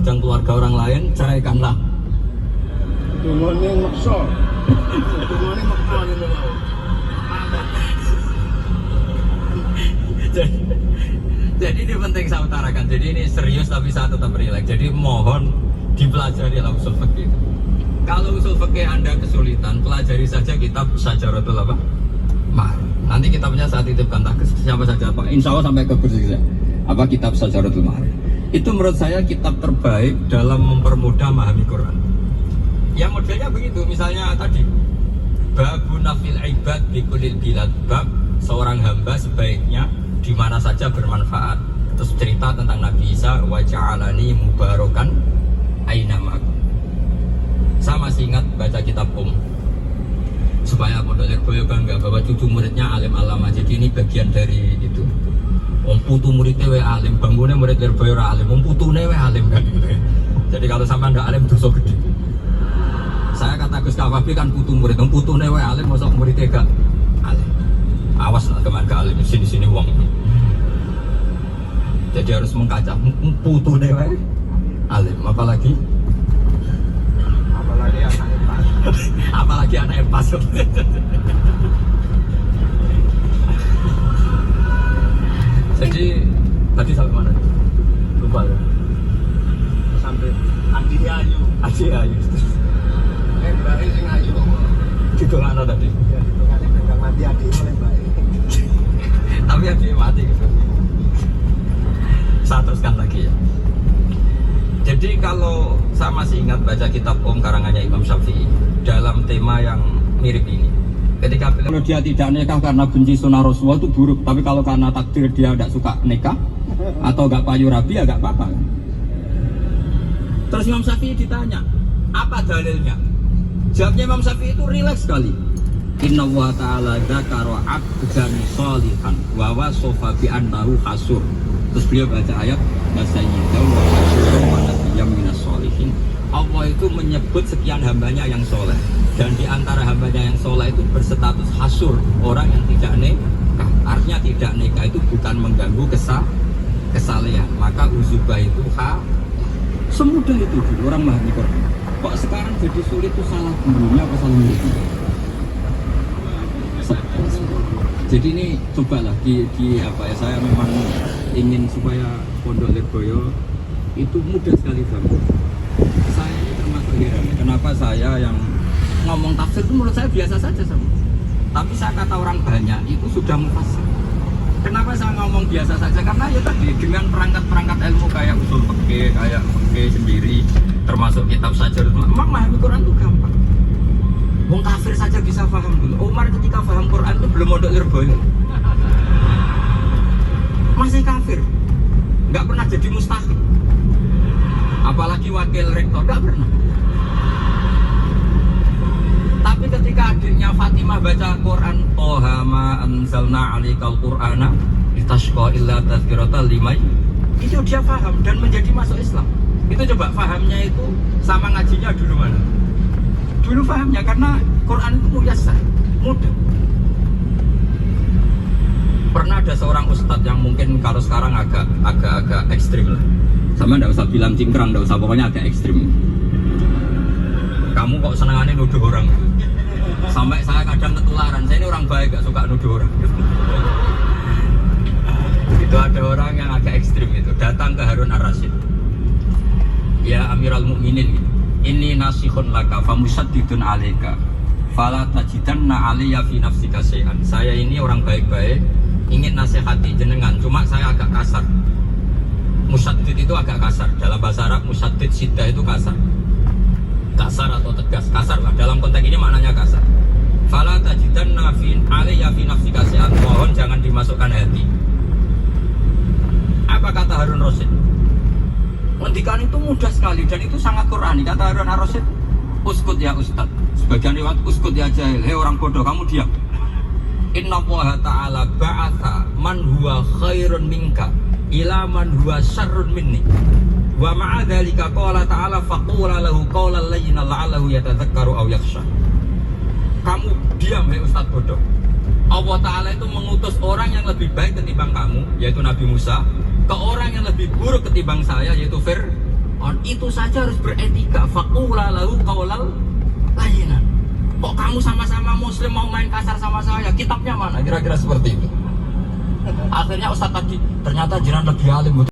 dan keluarga orang lain, ceraikanlah. Dungane maksa. Dungane maksa ngono wae. Jadi ini penting saya utarakan. Jadi ini serius tapi saya tetap relax. Jadi mohon dipelajari lah usul fikih. Kalau usul fikih Anda kesulitan, pelajari saja kitab Syajaratul apa? Ma'arif. Nanti kitabnya saya titipkan tak ke siapa saja Pak. Insya Allah sampai ke kursi saya. Apa kitab Syajaratul Ma'arif. Itu menurut saya kitab terbaik dalam mempermudah memahami Quran. Ya modelnya begitu. Misalnya tadi Babu nafil ibad bikulil bilad, bab seorang hamba sebaiknya di mana saja bermanfaat. Terus cerita tentang Nabi Isa, wa ja'alani mubarakan aina ma'akum. Saya masih ingat baca kitab supaya Pondok Lirboyo bangga bahwa cucu muridnya alim alama. Jadi ini bagian dari itu. Putu muridnya we alim, bangunnya murid Lirboyo alim, putune we alim kan. Jadi kalau sama ndak alim dosa gede. Saya kata Gus Kafabi kan putu murid, putune we alim, masa muridnya gak alim. Awas lah teman gak alim, sini uang. Jadi harus mengkaca putu dewe alim, apalagi anak pas. Jadi tadi sampai mana? Lupa ya. Sampai Adi Ayu. Mbak sing ayu kok. Ditolakno tadi. Ya, ditolakne bengkang mati Adi oleh Mbak. Tapi Adi mati gitu. Saya teruskan lagi ya. Jadi kalau saya masih ingat baca kitab karangannya Imam Syafi'i dalam tema yang mirip ini. Ketika kalau dia tidak nikah karena benci sunnah Rasulullah itu buruk, tapi kalau karena takdir dia tidak suka nikah atau gak payu rabi ya gak apa-apa. Terus Imam Syafi'i ditanya, apa dalilnya? Jawabnya Imam Syafi'i itu rileks sekali. Inna wa ta'ala dzakara 'abdan shalihan wa wasafa bi annahu hasur. Terus beliau baca ayat Nasayyidaw wa hasyurun wa nabiyyam minas sholihin. Allah itu menyebut sekian hambanya yang soleh, dan di antara hambanya yang soleh itu berstatus hasur, orang yang tidak nikah. Artinya tidak nikah itu bukan mengganggu kesalehan. Maka uzubah itu semudah itu dulu orang memahami Quran. Kok sekarang jadi sulit itu salah gurunya apa salah muridnya? Jadi ini cobalah di apa ya, saya memang ingin supaya Pondok Lirboyo itu mudah sekali banget. Saya ini termasuk heran, kenapa saya yang ngomong tafsir itu menurut saya biasa saja sama. Tapi saya kata orang banyak itu sudah mufassir. Kenapa saya ngomong biasa saja? Karena ya tadi dengan perangkat-perangkat ilmu kayak usul fikih, kayak fikih sendiri, termasuk kitab saja, memang memahami Quran itu gampang. Wong kafir saja bisa paham dulu. Umar ketika paham Quran itu belum Pondok Lirboyo. Masih kafir. Nggak pernah jadi mustahil. Apalagi wakil rektor, nggak pernah. Tapi ketika adiknya Fatimah baca Quran, Toha ma anzalna 'alaikal Qur'ana litashqa illa tadhkiratan liman, itu dia paham dan menjadi masuk Islam. Itu coba pahamnya itu sama ngajinya dulu mana? Dulu pahamnya karena Quran itu muyassar, mudah. Pernah ada seorang ustadz yang mungkin kalau sekarang agak ekstrim lah. Sama nggak usah bilang cingkrang, nggak usah, pokoknya agak ekstrim. Kamu kok senangannya nuduh orang? Sampai saya kadang ketularan. Saya ini orang baik, gak suka nuduh orang. Itu ada orang yang agak ekstrim itu datang ke Harun Ar-Rasyid. Ya Amirul Mukminin, ini nasihun laka famusaddidun alaika fala tajidanna alayya fi nafsika syai'an. Saya ini orang baik-baik, ingin nasihati jenengan, cuma saya agak kasar. Musaddid itu agak kasar. Dalam bahasa Arab musaddid siddah itu kasar. Kasar atau tegas, kasar lah. Dalam konteks ini maknanya kasar. Fala tajidanna alayya fi nafsika syai'an. Mohon jangan dimasukkan hati. Apa kata Harun Rasyid? Ngendikan itu mudah sekali dan itu sangat Qur'ani. Kata Harun Ar-Rasyid, uskut ya ustad. Sebagian riwayat uskut ya jahil. Hei orang bodoh, kamu diam. Inna Allah ta'ala ba'atha man huwa khairun minka ila man huwa syarrun minni. Wa ma'adhalika qala ta'ala faqula lahu qawlan layyina la'allahu yatadzakkaru aw yakhsha. Kamu diam, hei ustad bodoh. Allah Ta'ala itu mengutus orang yang lebih baik ketimbang kamu, yaitu Nabi Musa, ke orang yang lebih buruk ketimbang saya, yaitu itu saja harus beretika. Faqula lahu qaulal layyinan. Kok kamu sama-sama muslim mau main kasar sama saya? Kitabnya mana? Kira-kira seperti itu. Akhirnya Ustaz tadi ternyata jiran lebih alim.